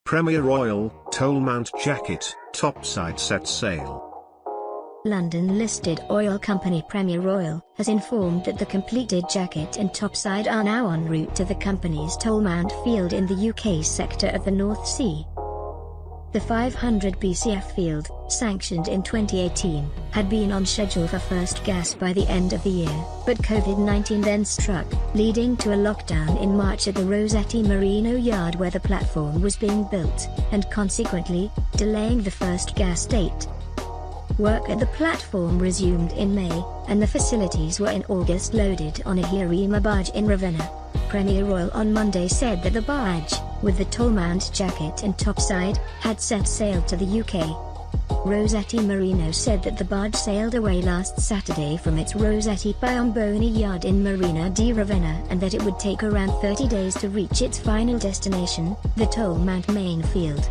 Premier Oil, Tolmount jacket, Topside set sail. London-listed oil company Premier Oil has informed that the completed jacket and topside are now en route to the company's Tolmount field in the UK sector of the North Sea. The 500 BCF field, sanctioned in 2018, had been on schedule for first gas by the end of the year, but COVID-19 then struck, leading to a lockdown in March at the Rossetti Merino yard where the platform was being built, and consequently, delaying the first gas date. Work at the platform resumed in May, and the facilities were in August loaded on a Heerema barge in Ravenna. Premier Oil on Monday said that the barge, with the Tolmount jacket and topside, had set sail to the UK. Rossetti Merino said that the barge sailed away last Saturday from its Rossetti Piomboni yard in Marina di Ravenna and that it would take around 30 days to reach its final destination, the Tolmount main field.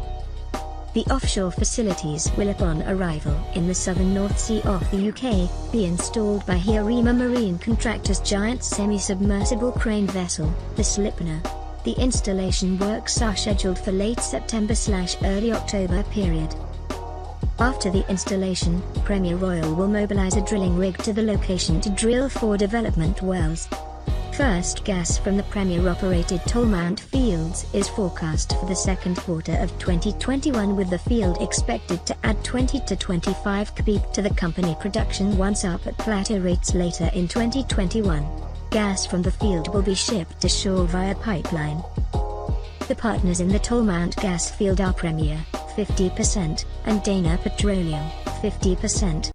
The offshore facilities will, upon arrival in the southern North Sea off the UK, be installed by Heerema Marine Contractors' giant semi-submersible crane vessel, the Sleipnir. The installation works are scheduled for late September/early October period. After the installation, Premier Oil will mobilize a drilling rig to the location to drill 4 development wells. First gas from the Premier-operated Tolmount fields is forecast for the second quarter of 2021, with the field expected to add 20 to 25 kbp to the company production once up at plateau rates later in 2021. Gas from the field will be shipped to shore via pipeline. The partners in the Tolmount gas field are Premier, 50%, and Dana Petroleum, 50%.